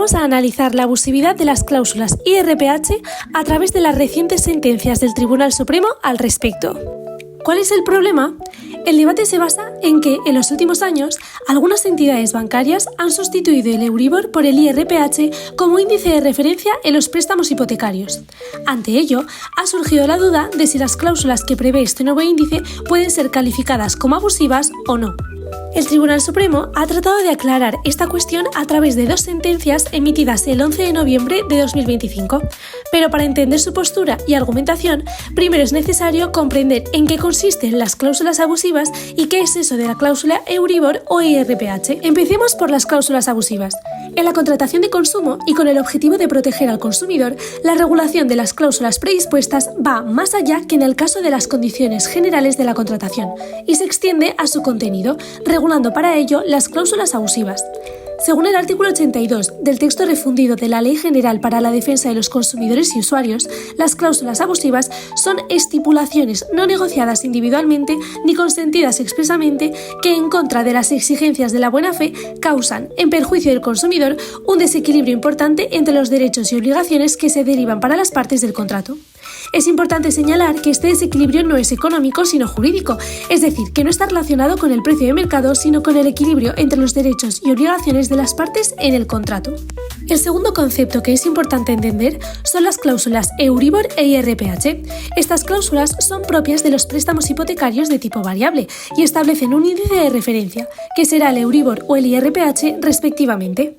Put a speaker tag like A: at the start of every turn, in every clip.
A: Vamos a analizar la abusividad de las cláusulas IRPH a través de las recientes sentencias del Tribunal Supremo al respecto. ¿Cuál es el problema? El debate se basa en que, en los últimos años, algunas entidades bancarias han sustituido el Euribor por el IRPH como índice de referencia en los préstamos hipotecarios. Ante ello, ha surgido la duda de si las cláusulas que prevé este nuevo índice pueden ser calificadas como abusivas o no. El Tribunal Supremo ha tratado de aclarar esta cuestión a través de dos sentencias emitidas el 11 de noviembre de 2025. Pero para entender su postura y argumentación, primero es necesario comprender en qué consisten las cláusulas abusivas y qué es eso de la cláusula Euribor o IRPH. Empecemos por las cláusulas abusivas. En la contratación de consumo y con el objetivo de proteger al consumidor, la regulación de las cláusulas predispuestas va más allá que en el caso de las condiciones generales de la contratación y se extiende a su contenido, regulando para ello las cláusulas abusivas. Según el artículo 82 del texto refundido de la Ley General para la Defensa de los Consumidores y Usuarios, las cláusulas abusivas son estipulaciones no negociadas individualmente ni consentidas expresamente que, en contra de las exigencias de la buena fe, causan, en perjuicio del consumidor, un desequilibrio importante entre los derechos y obligaciones que se derivan para las partes del contrato. Es importante señalar que este desequilibrio no es económico sino jurídico, es decir, que no está relacionado con el precio de mercado sino con el equilibrio entre los derechos y obligaciones de las partes en el contrato. El segundo concepto que es importante entender son las cláusulas Euribor e IRPH. Estas cláusulas son propias de los préstamos hipotecarios de tipo variable y establecen un índice de referencia, que será el Euribor o el IRPH respectivamente.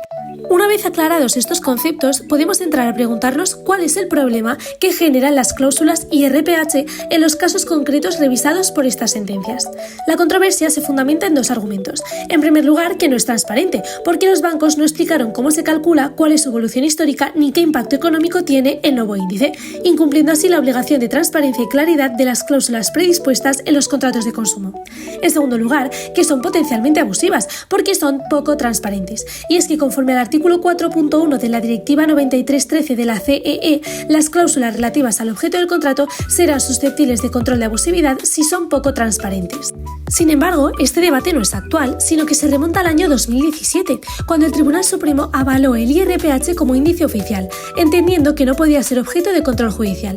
A: Una vez aclarados estos conceptos, podemos entrar a preguntarnos cuál es el problema que generan las cláusulas IRPH en los casos concretos revisados por estas sentencias. La controversia se fundamenta en dos argumentos. En primer lugar, que no es transparente, porque los bancos no explicaron cómo se calcula, cuál es su evolución histórica ni qué impacto económico tiene el nuevo índice, incumpliendo así la obligación de transparencia y claridad de las cláusulas predispuestas en los contratos de consumo. En segundo lugar, que son potencialmente abusivas, porque son poco transparentes. Y es que conforme al artículo 4.1 de la Directiva 93/13 de la CEE, las cláusulas relativas al objeto del contrato serán susceptibles de control de abusividad si son poco transparentes. Sin embargo, este debate no es actual, sino que se remonta al año 2017, cuando el Tribunal Supremo avaló el IRPH como índice oficial, entendiendo que no podía ser objeto de control judicial.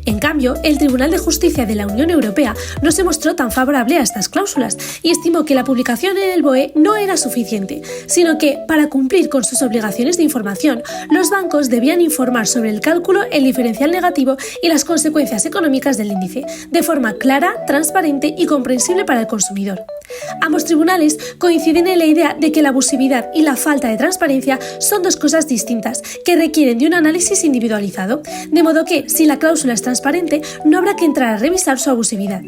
A: En cambio, el Tribunal de Justicia de la Unión Europea no se mostró tan favorable a estas cláusulas y estimó que la publicación en el BOE no era suficiente, sino que, para cumplir con sus obligaciones de información, los bancos debían informar sobre el cálculo, el diferencial negativo y las consecuencias económicas del índice, de forma clara, transparente y comprensible para el consumidor. Ambos tribunales coinciden en la idea de que la abusividad y la falta de transparencia son dos cosas distintas que requieren de un análisis individualizado, de modo que, si la cláusula es transparente, no habrá que entrar a revisar su abusividad.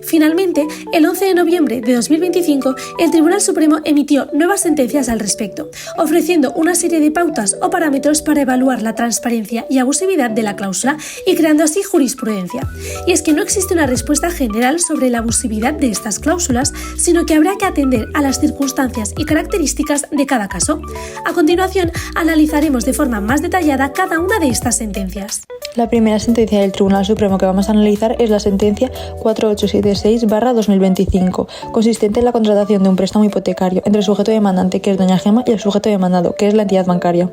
A: Finalmente, el 11 de noviembre de 2025, el Tribunal Supremo emitió nuevas sentencias al respecto, ofreciendo una serie de pautas o parámetros para evaluar la transparencia y abusividad de la cláusula y creando así jurisprudencia. Y es que no existe una respuesta general sobre la abusividad de estas cláusulas, sino que habrá que atender a las circunstancias y características de cada caso. A continuación, analizaremos de forma más detallada cada una de estas sentencias.
B: La primera sentencia del Tribunal Supremo que vamos a analizar es la sentencia 4876/2025, consistente en la contratación de un préstamo hipotecario entre el sujeto demandante, que es doña Gema, y el sujeto demandado, que es la entidad bancaria.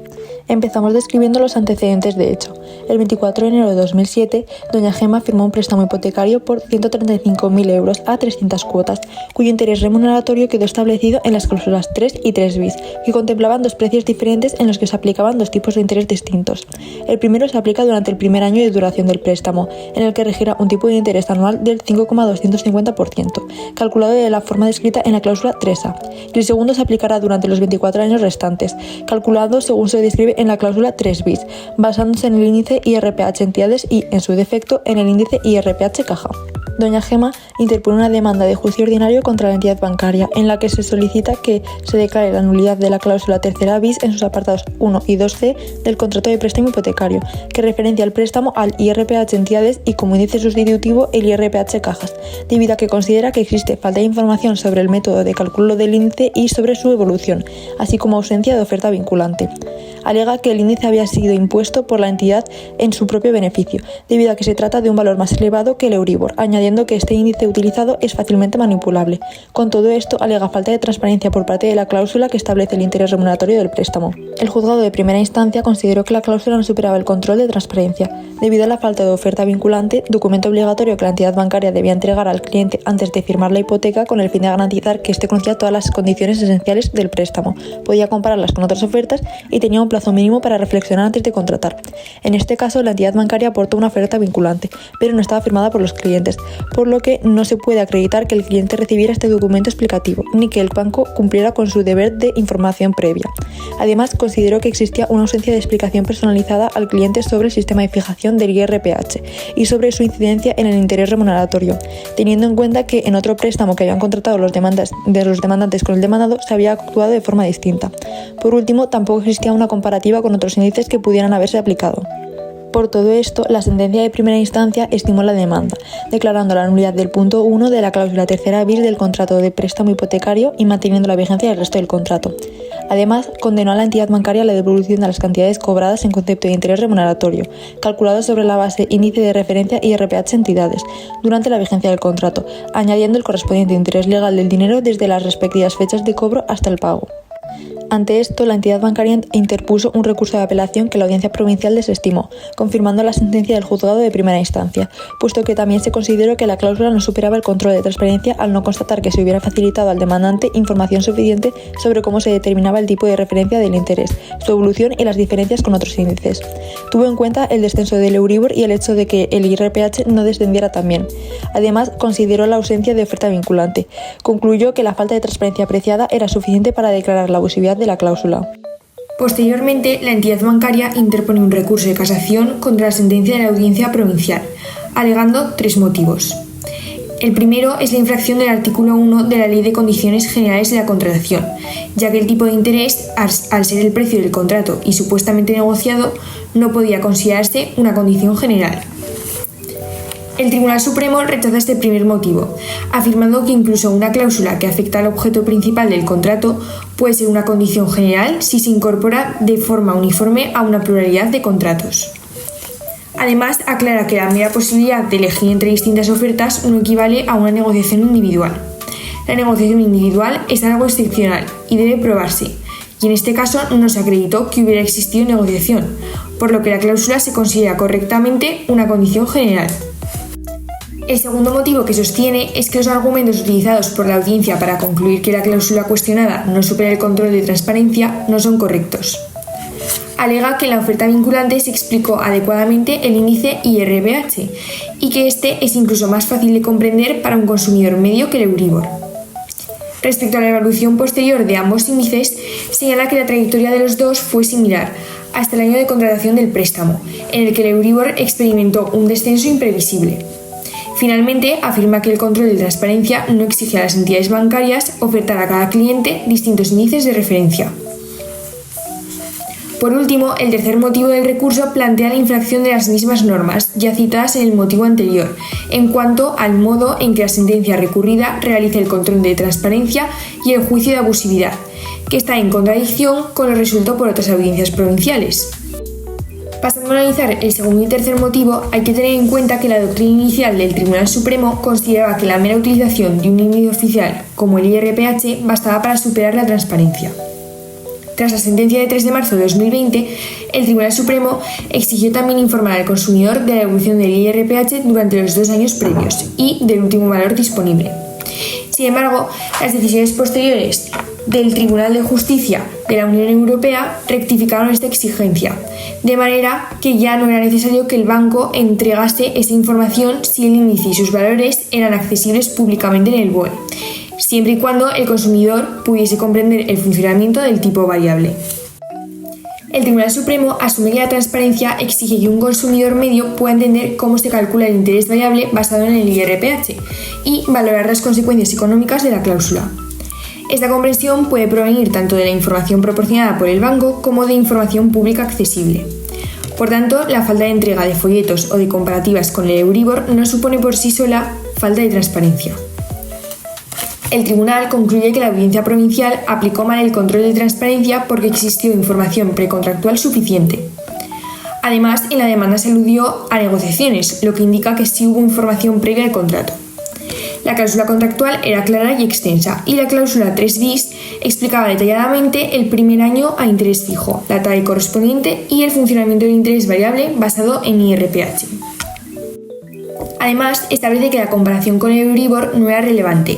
B: Empezamos describiendo los antecedentes de hecho. El 24 de enero de 2007, doña Gema firmó un préstamo hipotecario por 135.000 euros a 300 cuotas, cuyo interés remuneratorio quedó establecido en las cláusulas 3 y 3 bis, que contemplaban dos precios diferentes en los que se aplicaban dos tipos de interés distintos. El primero se aplica durante el primer año de duración del préstamo, en el que regirá un tipo de interés anual del 5,250%, calculado de la forma descrita en la cláusula 3A, y el segundo se aplicará durante los 24 años restantes, calculado según se describe en la cláusula 3 bis, basándose en el índice IRPH entidades y, en su defecto, en el índice IRPH caja. Doña Gema interpone una demanda de juicio ordinario contra la entidad bancaria, en la que se solicita que se declare la nulidad de la cláusula 3A bis en sus apartados 1 y 2c del contrato de préstamo hipotecario, que referencia el préstamo al IRPH entidades y como índice sustitutivo el IRPH cajas, debido a que considera que existe falta de información sobre el método de cálculo del índice y sobre su evolución, así como ausencia de oferta vinculante. Alega que el índice había sido impuesto por la entidad en su propio beneficio, debido a que se trata de un valor más elevado que el Euribor, añadiendo añadiendo que este índice utilizado es fácilmente manipulable. Con todo esto, alega falta de transparencia por parte de la cláusula que establece el interés remuneratorio del préstamo. El juzgado de primera instancia consideró que la cláusula no superaba el control de transparencia, debido a la falta de oferta vinculante, documento obligatorio que la entidad bancaria debía entregar al cliente antes de firmar la hipoteca con el fin de garantizar que éste conocía todas las condiciones esenciales del préstamo, podía compararlas con otras ofertas y tenía un plazo mínimo para reflexionar antes de contratar. En este caso, la entidad bancaria aportó una oferta vinculante, pero no estaba firmada por los clientes, por lo que no se puede acreditar que el cliente recibiera este documento explicativo, ni que el banco cumpliera con su deber de información previa. Además, consideró que existía una ausencia de explicación personalizada al cliente sobre el sistema de fijación del IRPH y sobre su incidencia en el interés remuneratorio, teniendo en cuenta que en otro préstamo que habían contratado los demandantes con el demandado se había actuado de forma distinta. Por último, tampoco existía una comparativa con otros índices que pudieran haberse aplicado. Por todo esto, la sentencia de primera instancia estimó la demanda, declarando la nulidad del punto 1 de la cláusula tercera bis del contrato de préstamo hipotecario y manteniendo la vigencia del resto del contrato. Además, condenó a la entidad bancaria a la devolución de las cantidades cobradas en concepto de interés remuneratorio, calculado sobre la base índice de referencia IRPH entidades, durante la vigencia del contrato, añadiendo el correspondiente interés legal del dinero desde las respectivas fechas de cobro hasta el pago. Ante esto, la entidad bancaria interpuso un recurso de apelación que la Audiencia Provincial desestimó, confirmando la sentencia del juzgado de primera instancia, puesto que también se consideró que la cláusula no superaba el control de transparencia al no constatar que se hubiera facilitado al demandante información suficiente sobre cómo se determinaba el tipo de referencia del interés, su evolución y las diferencias con otros índices. Tuvo en cuenta el descenso del Euribor y el hecho de que el IRPH no descendiera también. Además, consideró la ausencia de oferta vinculante. Concluyó que la falta de transparencia apreciada era suficiente para declarar la abusividad de la cláusula.
C: Posteriormente, la entidad bancaria interpone un recurso de casación contra la sentencia de la Audiencia Provincial, alegando 3 motivos. El primero es la infracción del artículo 1 de la Ley de Condiciones Generales de la Contratación, ya que el tipo de interés, al ser el precio del contrato y supuestamente negociado, no podía considerarse una condición general. El Tribunal Supremo rechaza este primer motivo, afirmando que incluso una cláusula que afecta al objeto principal del contrato puede ser una condición general si se incorpora de forma uniforme a una pluralidad de contratos. Además, aclara que la mera posibilidad de elegir entre distintas ofertas no equivale a una negociación individual. La negociación individual es algo excepcional y debe probarse, y en este caso no se acreditó que hubiera existido negociación, por lo que la cláusula se considera correctamente una condición general. El segundo motivo que sostiene es que los argumentos utilizados por la audiencia para concluir que la cláusula cuestionada no supera el control de transparencia no son correctos. Alega que en la oferta vinculante se explicó adecuadamente el índice IRPH y que este es incluso más fácil de comprender para un consumidor medio que el Euribor. Respecto a la evaluación posterior de ambos índices, señala que la trayectoria de los dos fue similar hasta el año de contratación del préstamo, en el que el Euribor experimentó un descenso imprevisible. Finalmente, afirma que el control de transparencia no exige a las entidades bancarias ofertar a cada cliente distintos índices de referencia. Por último, el tercer motivo del recurso plantea la infracción de las mismas normas ya citadas en el motivo anterior, en cuanto al modo en que la sentencia recurrida realiza el control de transparencia y el juicio de abusividad, que está en contradicción con lo resuelto por otras audiencias provinciales. Pasando a analizar el segundo y tercer motivo, hay que tener en cuenta que la doctrina inicial del Tribunal Supremo consideraba que la mera utilización de un índice oficial como el IRPH bastaba para superar la transparencia. Tras la sentencia de 3 de marzo de 2020, el Tribunal Supremo exigió también informar al consumidor de la evolución del IRPH durante los 2 años previos y del último valor disponible. Sin embargo, las decisiones posteriores del Tribunal de Justicia de la Unión Europea rectificaron esta exigencia, de manera que ya no era necesario que el banco entregase esa información si el índice y sus valores eran accesibles públicamente en el BOE, siempre y cuando el consumidor pudiese comprender el funcionamiento del tipo variable. El Tribunal Supremo asume que la transparencia exige que un consumidor medio pueda entender cómo se calcula el interés variable basado en el IRPH y valorar las consecuencias económicas de la cláusula. Esta comprensión puede provenir tanto de la información proporcionada por el banco como de información pública accesible. Por tanto, la falta de entrega de folletos o de comparativas con el Euribor no supone por sí sola falta de transparencia. El tribunal concluye que la Audiencia Provincial aplicó mal el control de transparencia porque existió información precontractual suficiente. Además, en la demanda se aludió a negociaciones, lo que indica que sí hubo información previa al contrato. La cláusula contractual era clara y extensa, y la cláusula 3 bis explicaba detalladamente el primer año a interés fijo, la TAE correspondiente y el funcionamiento del interés variable basado en IRPH. Además, establece que la comparación con el Euribor no era relevante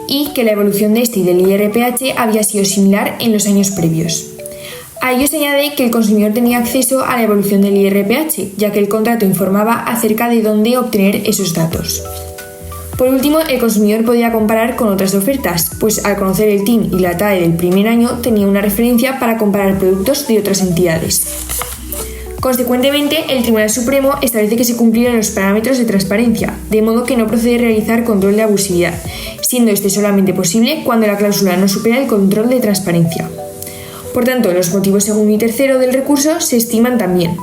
C: y que la evolución de este y del IRPH había sido similar en los años previos. A ello se añade que el consumidor tenía acceso a la evolución del IRPH, ya que el contrato informaba acerca de dónde obtener esos datos. Por último, el consumidor podía comparar con otras ofertas, pues al conocer el TIN y la TAE del primer año tenía una referencia para comparar productos de otras entidades. Consecuentemente, el Tribunal Supremo establece que se cumplieron los parámetros de transparencia, de modo que no procede realizar control de abusividad, siendo este solamente posible cuando la cláusula no supera el control de transparencia. Por tanto, los motivos segundo y tercero del recurso se estiman también.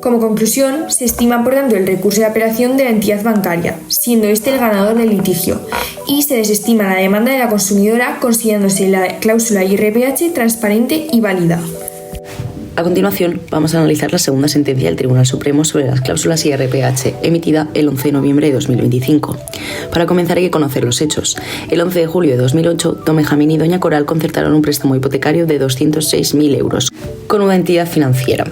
C: Como conclusión, se estima por tanto el recurso de apelación de la entidad bancaria, siendo este el ganador del litigio, y se desestima la demanda de la consumidora considerándose la cláusula IRPH transparente y válida.
D: A continuación, vamos a analizar la segunda sentencia del Tribunal Supremo sobre las cláusulas IRPH, emitida el 11 de noviembre de 2025. Para comenzar hay que conocer los hechos. El 11 de julio de 2008, don Benjamín y doña Coral concertaron un préstamo hipotecario de 206.000 euros con una entidad financiera.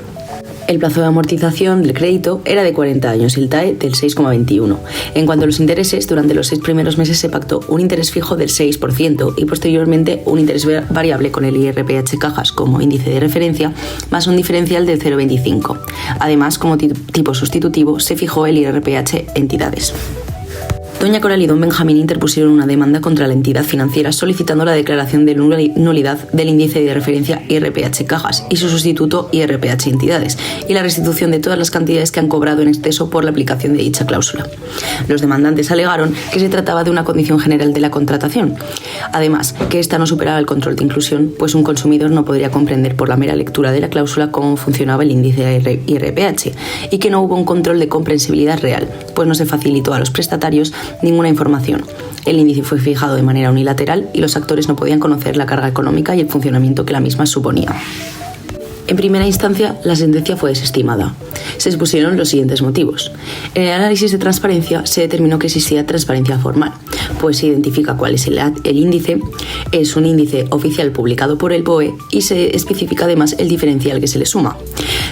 D: El plazo de amortización del crédito era de 40 años y el TAE del 6,21. En cuanto a los intereses, durante los 6 primeros meses se pactó un interés fijo del 6% y posteriormente un interés variable con el IRPH Cajas como índice de referencia, más un diferencial del 0,25. Además, como tipo sustitutivo, se fijó el IRPH Entidades. Doña Coral y don Benjamín interpusieron una demanda contra la entidad financiera solicitando la declaración de nulidad del índice de referencia IRPH Cajas y su sustituto IRPH Entidades y la restitución de todas las cantidades que han cobrado en exceso por la aplicación de dicha cláusula. Los demandantes alegaron que se trataba de una condición general de la contratación. Además, que ésta no superaba el control de inclusión, pues un consumidor no podría comprender por la mera lectura de la cláusula cómo funcionaba el índice de IRPH y que no hubo un control de comprensibilidad real, pues no se facilitó a los prestatarios ninguna información. El índice fue fijado de manera unilateral y los actores no podían conocer la carga económica y el funcionamiento que la misma suponía. En primera instancia, la sentencia fue desestimada. Se expusieron los siguientes motivos. En el análisis de transparencia se determinó que existía transparencia formal, pues se identifica cuál es el índice, es un índice oficial publicado por el BOE y se especifica además el diferencial que se le suma.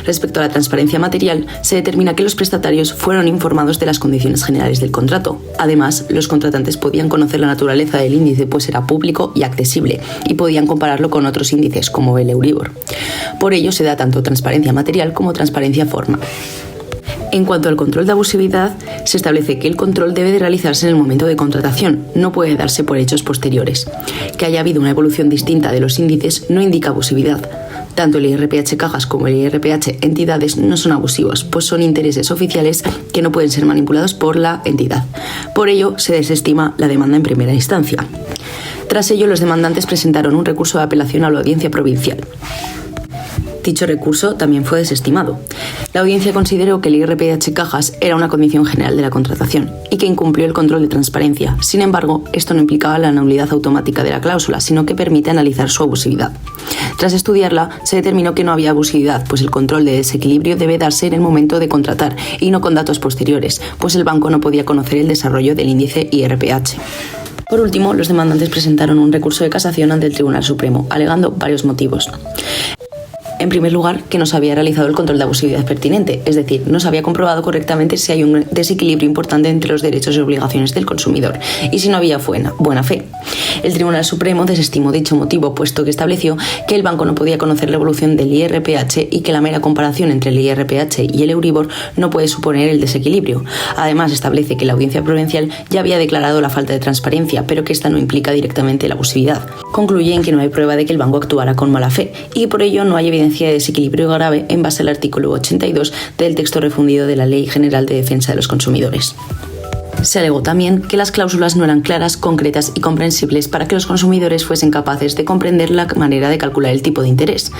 D: Respecto a la transparencia material, se determina que los prestatarios fueron informados de las condiciones generales del contrato. Además, los contratantes podían conocer la naturaleza del índice, pues era público y accesible, y podían compararlo con otros índices, como el Euribor. Por ello, se da tanto transparencia material como transparencia formal. En cuanto al control de abusividad, se establece que el control debe de realizarse en el momento de contratación, no puede darse por hechos posteriores. Que haya habido una evolución distinta de los índices no indica abusividad. Tanto el IRPH Cajas como el IRPH Entidades no son abusivos, pues son intereses oficiales que no pueden ser manipulados por la entidad. Por ello, se desestima la demanda en primera instancia. Tras ello, los demandantes presentaron un recurso de apelación a la Audiencia Provincial. Dicho recurso también fue desestimado. La audiencia consideró que el IRPH Cajas era una condición general de la contratación y que incumplió el control de transparencia. Sin embargo, esto no implicaba la nulidad automática de la cláusula, sino que permite analizar su abusividad. Tras estudiarla, se determinó que no había abusividad, pues el control de desequilibrio debe darse en el momento de contratar y no con datos posteriores, pues el banco no podía conocer el desarrollo del índice IRPH. Por último, los demandantes presentaron un recurso de casación ante el Tribunal Supremo, alegando varios motivos. En primer lugar, que no se había realizado el control de abusividad pertinente, es decir, no se había comprobado correctamente si hay un desequilibrio importante entre los derechos y obligaciones del consumidor y si no había buena fe. El Tribunal Supremo desestimó dicho motivo, puesto que estableció que el banco no podía conocer la evolución del IRPH y que la mera comparación entre el IRPH y el Euribor no puede suponer el desequilibrio. Además, establece que la Audiencia Provincial ya había declarado la falta de transparencia, pero que esta no implica directamente la abusividad. Concluye en que no hay prueba de que el banco actuara con mala fe y por ello no hay evidencia de desequilibrio grave en base al artículo 82 del texto refundido de la Ley General de Defensa de los Consumidores. Se alegó también que las cláusulas no eran claras, concretas y comprensibles para que los consumidores fuesen capaces de comprender la manera de calcular el tipo de interés.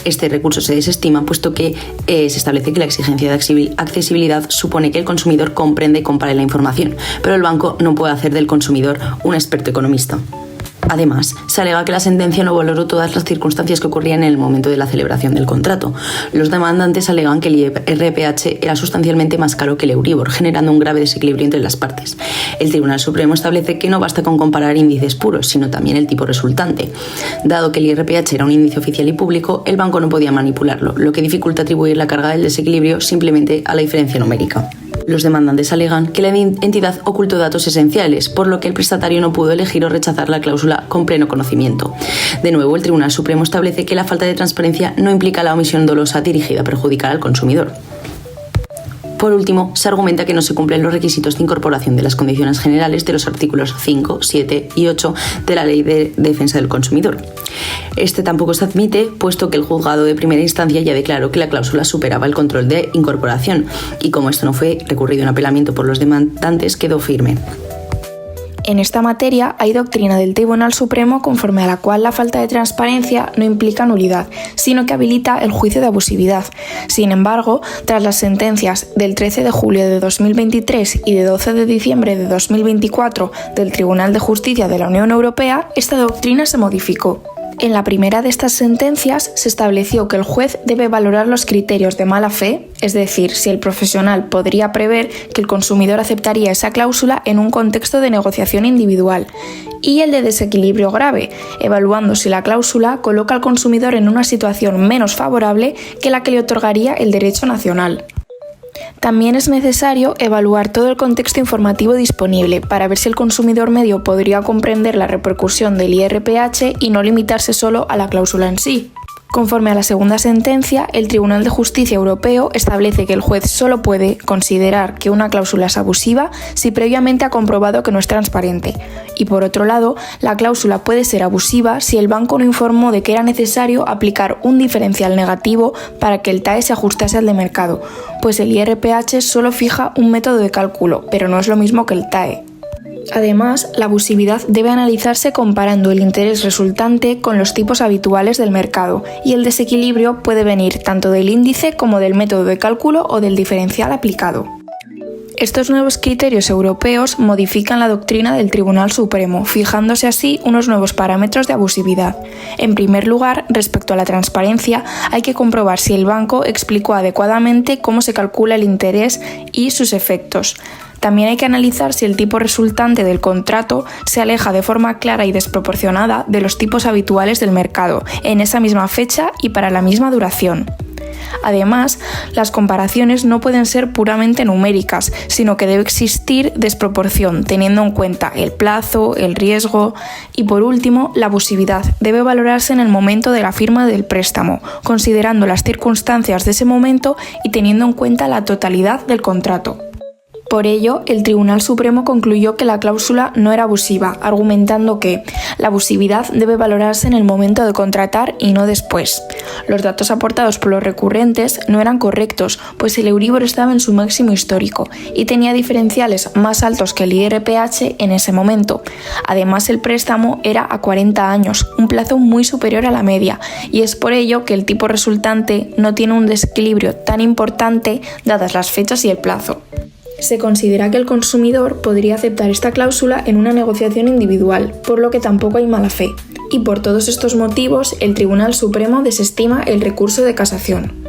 D: Este recurso se desestima puesto que se establece que la exigencia de accesibilidad supone que el consumidor comprende y compare la información, pero el banco no puede hacer del consumidor un experto economista. Además, se alega que la sentencia no valoró todas las circunstancias que ocurrían en el momento de la celebración del contrato. Los demandantes alegan que el IRPH era sustancialmente más caro que el Euribor, generando un grave desequilibrio entre las partes. El Tribunal Supremo establece que no basta con comparar índices puros, sino también el tipo resultante. Dado que el IRPH era un índice oficial y público, el banco no podía manipularlo, lo que dificulta atribuir la carga del desequilibrio simplemente a la diferencia numérica. Los demandantes alegan que la entidad ocultó datos esenciales, por lo que el prestatario no pudo elegir o rechazar la cláusula con pleno conocimiento. De nuevo, el Tribunal Supremo establece que la falta de transparencia no implica la omisión dolosa dirigida a perjudicar al consumidor. Por último, se argumenta que no se cumplen los requisitos de incorporación de las condiciones generales de los artículos 5, 7 y 8 de la Ley de Defensa del Consumidor. Este tampoco se admite, puesto que el juzgado de primera instancia ya declaró que la cláusula superaba el control de incorporación y como esto no fue recurrido en apelamiento por los demandantes, quedó firme.
E: En esta materia hay doctrina del Tribunal Supremo conforme a la cual la falta de transparencia no implica nulidad, sino que habilita el juicio de abusividad. Sin embargo, tras las sentencias del 13 de julio de 2023 y de 12 de diciembre de 2024 del Tribunal de Justicia de la Unión Europea, esta doctrina se modificó. En la primera de estas sentencias se estableció que el juez debe valorar los criterios de mala fe, es decir, si el profesional podría prever que el consumidor aceptaría esa cláusula en un contexto de negociación individual, y el de desequilibrio grave, evaluando si la cláusula coloca al consumidor en una situación menos favorable que la que le otorgaría el derecho nacional. También es necesario evaluar todo el contexto informativo disponible para ver si el consumidor medio podría comprender la repercusión del IRPH y no limitarse solo a la cláusula en sí. Conforme a la segunda sentencia, el Tribunal de Justicia Europeo establece que el juez solo puede considerar que una cláusula es abusiva si previamente ha comprobado que no es transparente. Y por otro lado, la cláusula puede ser abusiva si el banco no informó de que era necesario aplicar un diferencial negativo para que el TAE se ajustase al de mercado, pues el IRPH solo fija un método de cálculo, pero no es lo mismo que el TAE. Además, la abusividad debe analizarse comparando el interés resultante con los tipos habituales del mercado, y el desequilibrio puede venir tanto del índice como del método de cálculo o del diferencial aplicado. Estos nuevos criterios europeos modifican la doctrina del Tribunal Supremo, fijándose así unos nuevos parámetros de abusividad. En primer lugar, respecto a la transparencia, hay que comprobar si el banco explicó adecuadamente cómo se calcula el interés y sus efectos. También hay que analizar si el tipo resultante del contrato se aleja de forma clara y desproporcionada de los tipos habituales del mercado, en esa misma fecha y para la misma duración. Además, las comparaciones no pueden ser puramente numéricas, sino que debe existir desproporción, teniendo en cuenta el plazo, el riesgo y, por último, la abusividad debe valorarse en el momento de la firma del préstamo, considerando las circunstancias de ese momento y teniendo en cuenta la totalidad del contrato. Por ello, el Tribunal Supremo concluyó que la cláusula no era abusiva, argumentando que la abusividad debe valorarse en el momento de contratar y no después. Los datos aportados por los recurrentes no eran correctos, pues el Euribor estaba en su máximo histórico y tenía diferenciales más altos que el IRPH en ese momento. Además, el préstamo era a 40 años, un plazo muy superior a la media, y es por ello que el tipo resultante no tiene un desequilibrio tan importante dadas las fechas y el plazo. Se considera que el consumidor podría aceptar esta cláusula en una negociación individual, por lo que tampoco hay mala fe. Y por todos estos motivos, el Tribunal Supremo desestima el recurso de casación.